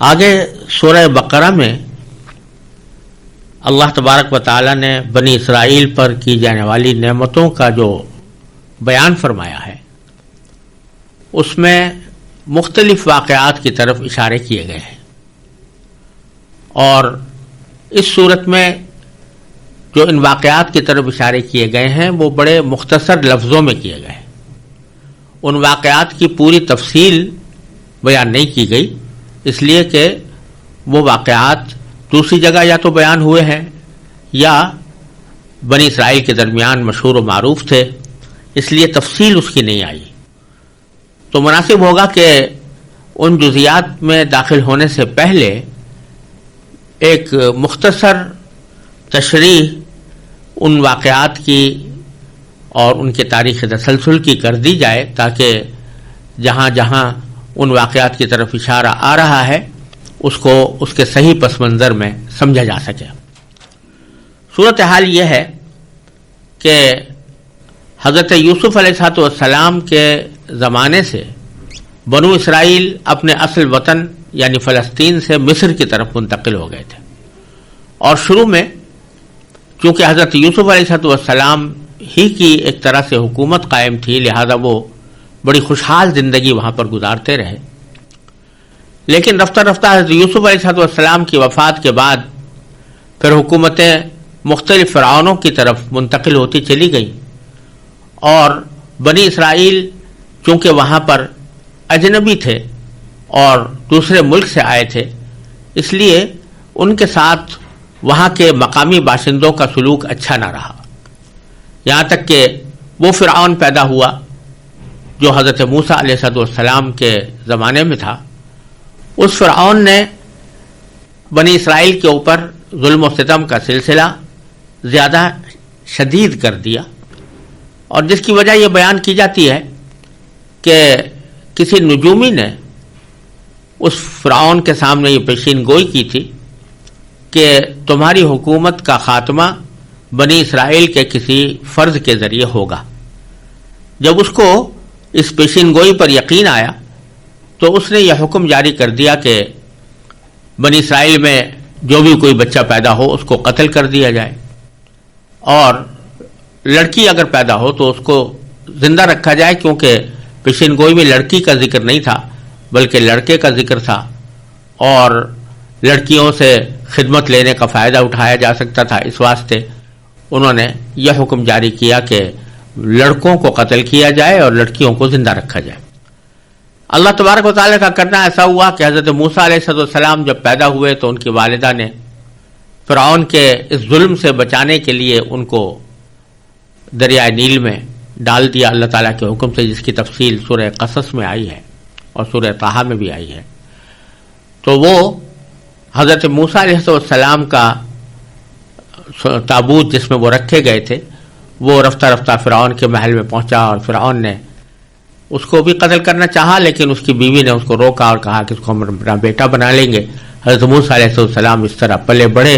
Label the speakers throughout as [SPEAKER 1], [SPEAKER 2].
[SPEAKER 1] آگے سورہ بقرہ میں اللہ تبارک و تعالی نے بنی اسرائیل پر کی جانے والی نعمتوں کا جو بیان فرمایا ہے اس میں مختلف واقعات کی طرف اشارے کیے گئے ہیں، اور اس صورت میں جو ان واقعات کی طرف اشارے کیے گئے ہیں وہ بڑے مختصر لفظوں میں کیے گئے ہیں۔ ان واقعات کی پوری تفصیل بیان نہیں کی گئی، اس لیے کہ وہ واقعات دوسری جگہ یا تو بیان ہوئے ہیں یا بنی اسرائیل کے درمیان مشہور و معروف تھے، اس لیے تفصیل اس کی نہیں آئی۔ تو مناسب ہوگا کہ ان جزیات میں داخل ہونے سے پہلے ایک مختصر تشریح ان واقعات کی اور ان کے تاریخ تسلسل کی کر دی جائے، تاکہ جہاں جہاں ان واقعات کی طرف اشارہ آ رہا ہے اس کو اس کے صحیح پس منظر میں سمجھا جا سکے۔ صورتحال یہ ہے کہ حضرت یوسف علیہ السلام کے زمانے سے بنو اسرائیل اپنے اصل وطن یعنی فلسطین سے مصر کی طرف منتقل ہو گئے تھے، اور شروع میں چونکہ حضرت یوسف علیہ السلام ہی کی ایک طرح سے حکومت قائم تھی، لہذا وہ بڑی خوشحال زندگی وہاں پر گزارتے رہے، لیکن رفتہ رفتہ حضرت یوسف علیہ السلام کی وفات کے بعد پھر حکومتیں مختلف فرعونوں کی طرف منتقل ہوتی چلی گئیں، اور بنی اسرائیل چونکہ وہاں پر اجنبی تھے اور دوسرے ملک سے آئے تھے، اس لیے ان کے ساتھ وہاں کے مقامی باشندوں کا سلوک اچھا نہ رہا، یہاں تک کہ وہ فرعون پیدا ہوا جو حضرت موسیٰ علیہ السلام کے زمانے میں تھا۔ اس فرعون نے بنی اسرائیل کے اوپر ظلم و ستم کا سلسلہ زیادہ شدید کر دیا، اور جس کی وجہ یہ بیان کی جاتی ہے کہ کسی نجومی نے اس فرعون کے سامنے یہ پیشین گوئی کی تھی کہ تمہاری حکومت کا خاتمہ بنی اسرائیل کے کسی فرد کے ذریعے ہوگا۔ جب اس کو اس پیشین گوئی پر یقین آیا تو اس نے یہ حکم جاری کر دیا کہ بنی اسرائیل میں جو بھی کوئی بچہ پیدا ہو اس کو قتل کر دیا جائے، اور لڑکی اگر پیدا ہو تو اس کو زندہ رکھا جائے، کیونکہ پیشین گوئی میں لڑکی کا ذکر نہیں تھا بلکہ لڑکے کا ذکر تھا، اور لڑکیوں سے خدمت لینے کا فائدہ اٹھایا جا سکتا تھا، اس واسطے انہوں نے یہ حکم جاری کیا کہ لڑکوں کو قتل کیا جائے اور لڑکیوں کو زندہ رکھا جائے۔ اللہ تبارک و تعالیٰ کا کرنا ایسا ہوا کہ حضرت موسیٰ علیہ السلام جب پیدا ہوئے تو ان کی والدہ نے فرعون کے اس ظلم سے بچانے کے لیے ان کو دریائے نیل میں ڈال دیا اللہ تعالیٰ کے حکم سے، جس کی تفصیل سورہ قصص میں آئی ہے اور سورہ طٰہٰ میں بھی آئی ہے۔ تو وہ حضرت موسیٰ علیہ السلام کا تابوت جس میں وہ رکھے گئے تھے وہ رفتہ رفتہ فرعون کے محل میں پہنچا، اور فرعون نے اس کو بھی قتل کرنا چاہا، لیکن اس کی بیوی نے اس کو روکا اور کہا کہ اس کو ہم اپنا بیٹا بنا لیں گے۔ حضرت موسیٰ علیہ السلام اس طرح پلے بڑھے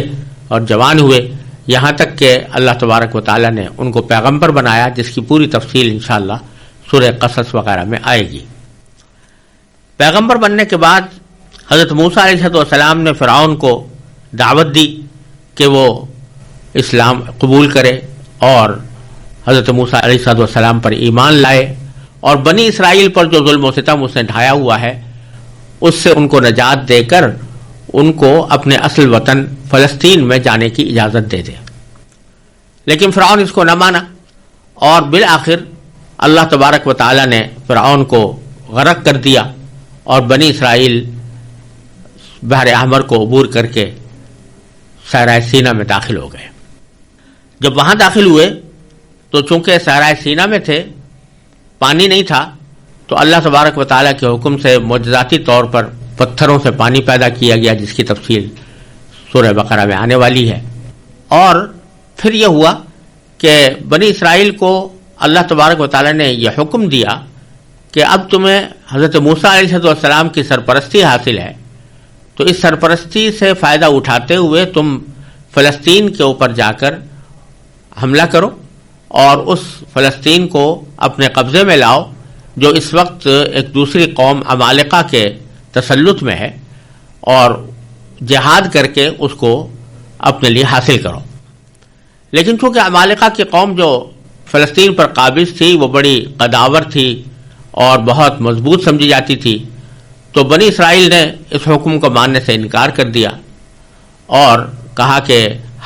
[SPEAKER 1] اور جوان ہوئے، یہاں تک کہ اللہ تبارک و تعالیٰ نے ان کو پیغمبر بنایا، جس کی پوری تفصیل انشاءاللہ سورہ قصص وغیرہ میں آئے گی۔ پیغمبر بننے کے بعد حضرت موسیٰ علیہ السلام نے فرعون کو دعوت دی کہ وہ اسلام قبول کرے اور حضرت موسیٰ علیہ السلام پر ایمان لائے، اور بنی اسرائیل پر جو ظلم و ستم اس نے ڈھایا ہوا ہے اس سے ان کو نجات دے کر ان کو اپنے اصل وطن فلسطین میں جانے کی اجازت دے دے۔ لیکن فرعون اس کو نہ مانا، اور بالآخر اللہ تبارک و تعالی نے فرعون کو غرق کر دیا، اور بنی اسرائیل بحر احمر کو عبور کر کے صحرائے سینا میں داخل ہو گئے۔ جب وہاں داخل ہوئے تو چونکہ صحرائے سینا میں تھے، پانی نہیں تھا، تو اللہ تبارک و تعالیٰ کے حکم سے معجزاتی طور پر پتھروں سے پانی پیدا کیا گیا، جس کی تفصیل سورہ بقرہ میں آنے والی ہے۔ اور پھر یہ ہوا کہ بنی اسرائیل کو اللہ تبارک و تعالیٰ نے یہ حکم دیا کہ اب تمہیں حضرت موسیٰ علیہ السلام کی سرپرستی حاصل ہے، تو اس سرپرستی سے فائدہ اٹھاتے ہوئے تم فلسطین کے اوپر جا کر حملہ کرو اور اس فلسطین کو اپنے قبضے میں لاؤ، جو اس وقت ایک دوسری قوم عمالقہ کے تسلط میں ہے، اور جہاد کر کے اس کو اپنے لیے حاصل کرو. لیکن چونکہ عمالقہ کی قوم جو فلسطین پر قابض تھی وہ بڑی قداور تھی اور بہت مضبوط سمجھی جاتی تھی، تو بنی اسرائیل نے اس حکم کو ماننے سے انکار کر دیا اور کہا کہ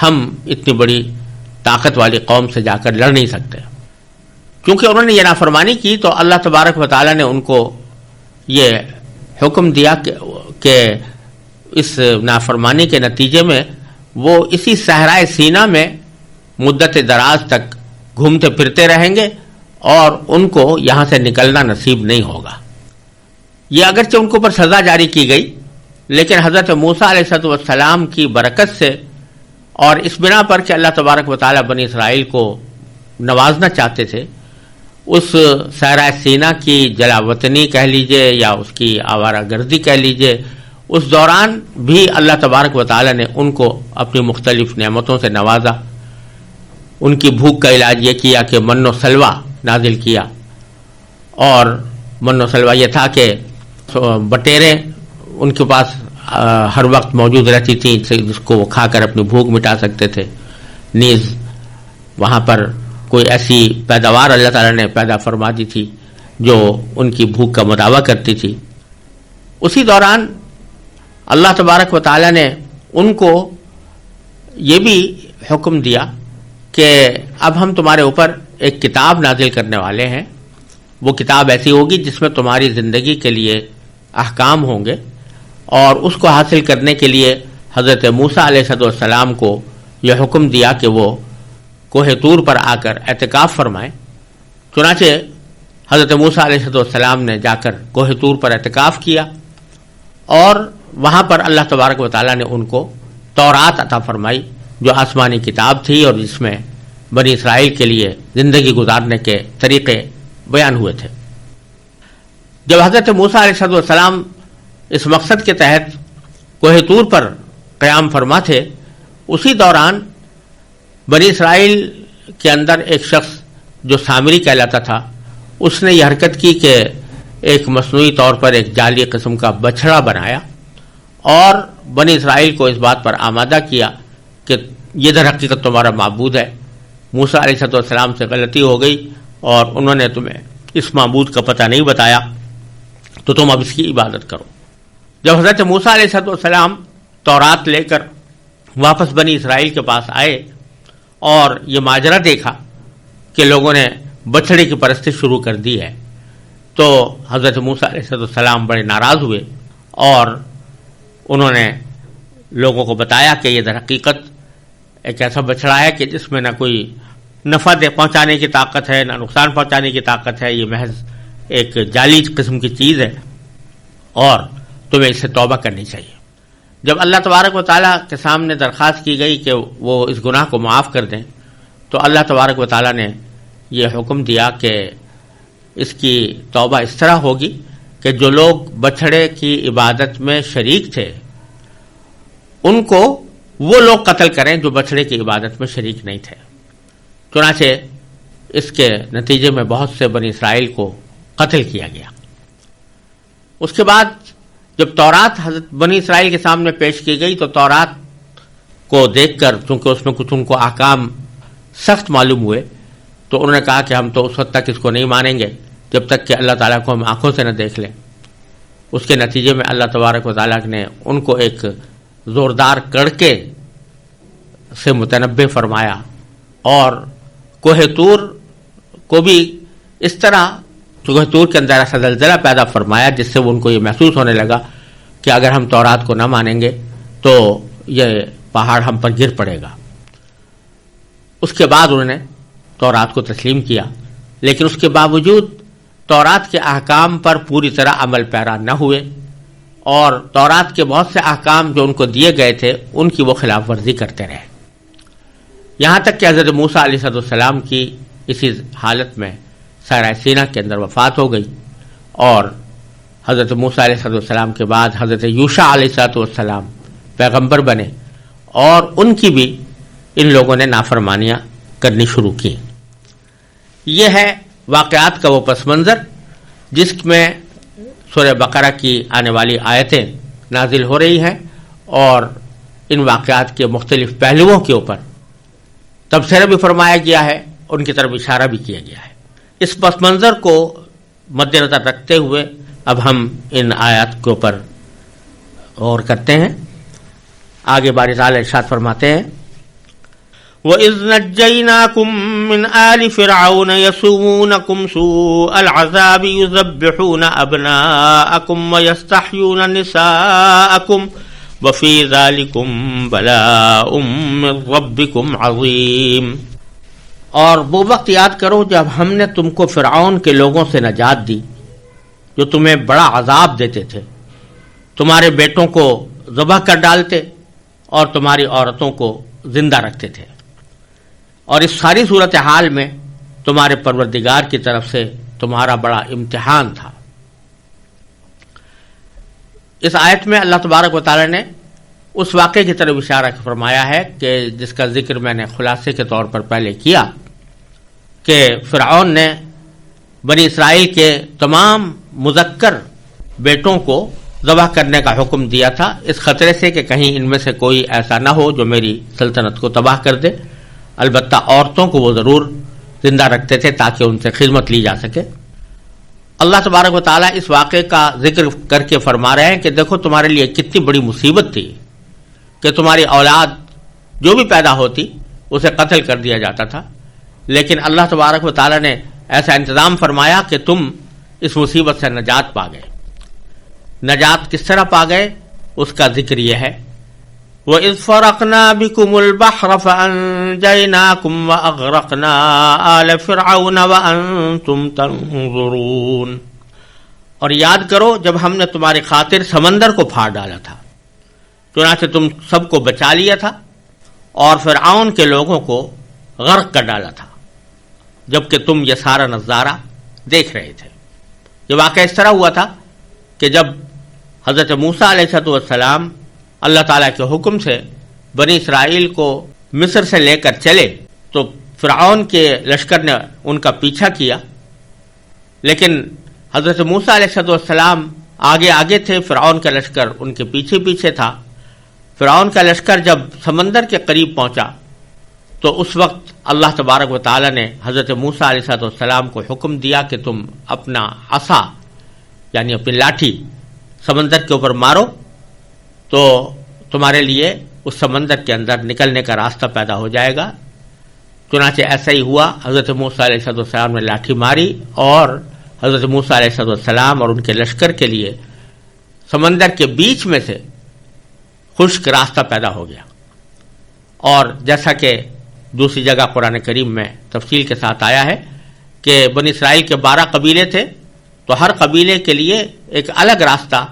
[SPEAKER 1] ہم اتنی بڑی طاقت والی قوم سے جا کر لڑ نہیں سکتے. کیونکہ انہوں نے یہ نافرمانی کی تو اللہ تبارک و تعالیٰ نے ان کو یہ حکم دیا کہ اس نافرمانی کے نتیجے میں وہ اسی صحرائے سینا میں مدت دراز تک گھومتے پھرتے رہیں گے اور ان کو یہاں سے نکلنا نصیب نہیں ہوگا. یہ اگرچہ ان کے اوپر سزا جاری کی گئی، لیکن حضرت موسیٰ علیہ السلام کی برکت سے اور اس بنا پر کہ اللہ تبارک و تعالیٰ بنی اسرائیل کو نوازنا چاہتے تھے، اس صحرائے سینا کی جلاوطنی کہہ لیجئے یا اس کی آوارہ گردی کہہ لیجئے، اس دوران بھی اللہ تبارک و تعالیٰ نے ان کو اپنی مختلف نعمتوں سے نوازا. ان کی بھوک کا علاج یہ کیا کہ من و سلوہ نازل کیا، اور من و سلوہ یہ تھا کہ بٹیریں ان کے پاس ہر وقت موجود رہتی تھیں جس کو وہ کھا کر اپنی بھوک مٹا سکتے تھے. نیز وہاں پر کوئی ایسی پیداوار اللہ تعالیٰ نے پیدا فرما دی تھی جو ان کی بھوک کا مداوع کرتی تھی. اسی دوران اللہ تبارک و تعالیٰ نے ان کو یہ بھی حکم دیا کہ اب ہم تمہارے اوپر ایک کتاب نازل کرنے والے ہیں. وہ کتاب ایسی ہوگی جس میں تمہاری زندگی کے لیے احکام ہوں گے، اور اس کو حاصل کرنے کے لیے حضرت موسیٰ علیہ السلام کو یہ حکم دیا کہ وہ کوہ طور پر آ کر اعتکاف فرمائیں. چنانچہ حضرت موسیٰ علیہ السلام نے جا کر کوہ طور پر اعتکاف کیا، اور وہاں پر اللہ تبارک و تعالیٰ نے ان کو تورات عطا فرمائی جو آسمانی کتاب تھی اور جس میں بنی اسرائیل کے لیے زندگی گزارنے کے طریقے بیان ہوئے تھے. جب حضرت موسیٰ علیہ السلام اس مقصد کے تحت کوہ طور پر قیام فرما تھے، اسی دوران بنی اسرائیل کے اندر ایک شخص جو سامری کہلاتا تھا، اس نے یہ حرکت کی کہ ایک مصنوعی طور پر ایک جعلی قسم کا بچھڑا بنایا اور بنی اسرائیل کو اس بات پر آمادہ کیا کہ یہ در حقیقت تمہارا معبود ہے. موسیٰ علیہ السلام سے غلطی ہو گئی اور انہوں نے تمہیں اس معبود کا پتہ نہیں بتایا، تو تم اب اس کی عبادت کرو. جب حضرت موسیٰ علیہ السلام تورات لے کر واپس بنی اسرائیل کے پاس آئے اور یہ ماجرا دیکھا کہ لوگوں نے بچھڑے کی پرستش شروع کر دی ہے، تو حضرت موسیٰ علیہ السلام بڑے ناراض ہوئے اور انہوں نے لوگوں کو بتایا کہ یہ در حقیقت ایک ایسا بچھڑا ہے کہ جس میں نہ کوئی نفع پہنچانے کی طاقت ہے نہ نقصان پہنچانے کی طاقت ہے، یہ محض ایک جعلی قسم کی چیز ہے اور تمہیں اس سے توبہ کرنی چاہیے. جب اللہ تبارک و تعالیٰ کے سامنے درخواست کی گئی کہ وہ اس گناہ کو معاف کر دیں، تو اللہ تبارک و تعالیٰ نے یہ حکم دیا کہ اس کی توبہ اس طرح ہوگی کہ جو لوگ بچھڑے کی عبادت میں شریک تھے ان کو وہ لوگ قتل کریں جو بچھڑے کی عبادت میں شریک نہیں تھے. چنانچہ اس کے نتیجے میں بہت سے بنی اسرائیل کو قتل کیا گیا. اس کے بعد جب تورات حضرت بنی اسرائیل کے سامنے پیش کی گئی تو تورات کو دیکھ کر چونکہ اس میں کچھ ان کو احکام سخت معلوم ہوئے، تو انہوں نے کہا کہ ہم تو اس وقت تک اس کو نہیں مانیں گے جب تک کہ اللہ تعالیٰ کو ہم آنکھوں سے نہ دیکھ لیں. اس کے نتیجے میں اللہ تبارک و تعالیٰ نے ان کو ایک زوردار کڑکے سے متنبہ فرمایا اور کوہ طور کو بھی اس طرح کوہ طور کے اندر ایسا زلزلہ پیدا فرمایا جس سے ان کو یہ محسوس ہونے لگا کہ اگر ہم تورات کو نہ مانیں گے تو یہ پہاڑ ہم پر گر پڑے گا. اس کے بعد انہوں نے تورات کو تسلیم کیا، لیکن اس کے باوجود تورات کے احکام پر پوری طرح عمل پیرا نہ ہوئے اور تورات کے بہت سے احکام جو ان کو دیے گئے تھے ان کی وہ خلاف ورزی کرتے رہے، یہاں تک کہ حضرت موسیٰ علیہ السلام کی اسی حالت میں صحرائے سینا کے اندر وفات ہو گئی. اور حضرت موسیٰ علیہ السلام کے بعد حضرت یوشع علیہ السلام پیغمبر بنے اور ان کی بھی ان لوگوں نے نافرمانیاں کرنی شروع کی. یہ ہے واقعات کا وہ پس منظر جس میں سورہ بقرہ کی آنے والی آیتیں نازل ہو رہی ہیں اور ان واقعات کے مختلف پہلوؤں کے اوپر تبصرہ بھی فرمایا گیا ہے، ان کی طرف اشارہ بھی کیا گیا ہے۔ اس پس منظر کو مد نظر رکھتے ہوئے اب ہم ان آیات کے اوپر غور کرتے ہیں۔ آگے باری تعالی ارشاد فرماتے ہیں، وَإِذْ نَجَّيْنَاكُمْ مِنْ آلِ فِرْعَوْنَ يَسُومُونَكُمْ سُوءَ الْعَذَابِ يُذَبِّحُونَ أَبْنَاءَكُمْ وَيَسْتَحْيُونَ نِسَاءَكُمْ وَفِي ذَلِكُمْ بَلَاءٌ مِّن رَّبِّكُمْ عَظِيمٌ۔ اور وہ وقت یاد کرو جب ہم نے تم کو فرعون کے لوگوں سے نجات دی جو تمہیں بڑا عذاب دیتے تھے، تمہارے بیٹوں کو ذبح کر ڈالتے اور تمہاری عورتوں کو زندہ رکھتے تھے، اور اس ساری صورتحال میں تمہارے پروردگار کی طرف سے تمہارا بڑا امتحان تھا۔ اس آیت میں اللہ تبارک و تعالی نے اس واقعے کی طرف اشارہ فرمایا ہے کہ جس کا ذکر میں نے خلاصے کے طور پر پہلے کیا کہ فرعون نے بنی اسرائیل کے تمام مذکر بیٹوں کو ذبح کرنے کا حکم دیا تھا، اس خطرے سے کہ کہیں ان میں سے کوئی ایسا نہ ہو جو میری سلطنت کو تباہ کر دے۔ البتہ عورتوں کو وہ ضرور زندہ رکھتے تھے تاکہ ان سے خدمت لی جا سکے۔ اللہ تبارک و تعالیٰ اس واقعے کا ذکر کر کے فرما رہے ہیں کہ دیکھو تمہارے لیے کتنی بڑی مصیبت تھی کہ تمہاری اولاد جو بھی پیدا ہوتی اسے قتل کر دیا جاتا تھا، لیکن اللہ تبارک و تعالیٰ نے ایسا انتظام فرمایا کہ تم اس مصیبت سے نجات پا گئے۔ نجات کس طرح پا گئے اس کا ذکر یہ ہے، وَإِذْ فَرَقْنَا بِكُمُ الْبَحْرَ فَأَنْجَيْنَاكُمْ وَأَغْرَقْنَا آلَ فِرْعَوْنَ وَأَنْتُمْ تَنْظُرُونَ۔ اور یاد کرو جب ہم نے تمہاری خاطر سمندر کو پھاڑ ڈالا تھا، چنانچہ تم سب کو بچا لیا تھا اور فرعون کے لوگوں کو غرق کر ڈالا تھا جبکہ تم یہ سارا نظارہ دیکھ رہے تھے۔ یہ واقعہ اس طرح ہوا تھا کہ جب حضرت موسیٰ علیہ السلام اللہ تعالیٰ کے حکم سے بنی اسرائیل کو مصر سے لے کر چلے تو فرعون کے لشکر نے ان کا پیچھا کیا، لیکن حضرت موسیٰ علیہ السلام آگے آگے تھے، فرعون کا لشکر ان کے پیچھے پیچھے تھا۔ فرعون کا لشکر جب سمندر کے قریب پہنچا تو اس وقت اللہ تبارک و تعالیٰ نے حضرت موسیٰ علیہ السلام کو حکم دیا کہ تم اپنا عصا یعنی اپنی لاٹھی سمندر کے اوپر مارو تو تمہارے لیے اس سمندر کے اندر نکلنے کا راستہ پیدا ہو جائے گا۔ چنانچہ ایسا ہی ہوا، حضرت موسیٰ علیہ السلام نے لاٹھی ماری اور حضرت موسیٰ علیہ السلام اور ان کے لشکر کے لیے سمندر کے بیچ میں سے خشک راستہ پیدا ہو گیا۔ اور جیسا کہ دوسری جگہ قرآن کریم میں تفصیل کے ساتھ آیا ہے کہ بنی اسرائیل کے 12 قبیلے تھے، تو ہر قبیلے کے لیے ایک الگ راستہ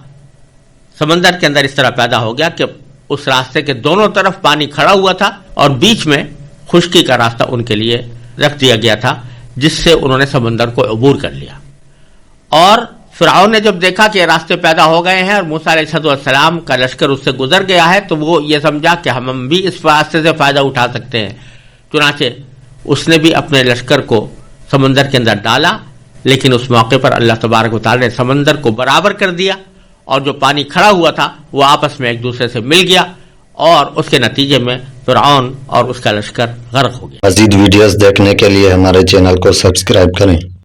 [SPEAKER 1] سمندر کے اندر اس طرح پیدا ہو گیا کہ اس راستے کے دونوں طرف پانی کھڑا ہوا تھا اور بیچ میں خشکی کا راستہ ان کے لیے رکھ دیا گیا تھا، جس سے انہوں نے سمندر کو عبور کر لیا۔ اور فرعون نے جب دیکھا کہ راستے پیدا ہو گئے ہیں اور موسیٰ علیہ السلام کا لشکر اس سے گزر گیا ہے تو وہ یہ سمجھا کہ ہم بھی اس راستے سے فائدہ اٹھا سکتے ہیں، چنانچہ اس نے بھی اپنے لشکر کو سمندر کے اندر ڈالا، لیکن اس موقع پر اللہ تبارک و تعالی نے سمندر کو برابر کر دیا اور جو پانی کھڑا ہوا تھا وہ آپس میں ایک دوسرے سے مل گیا اور اس کے نتیجے میں فرعون اور اس کا لشکر غرق ہو گیا۔
[SPEAKER 2] مزید ویڈیوز دیکھنے کے لیے ہمارے چینل کو سبسکرائب کریں۔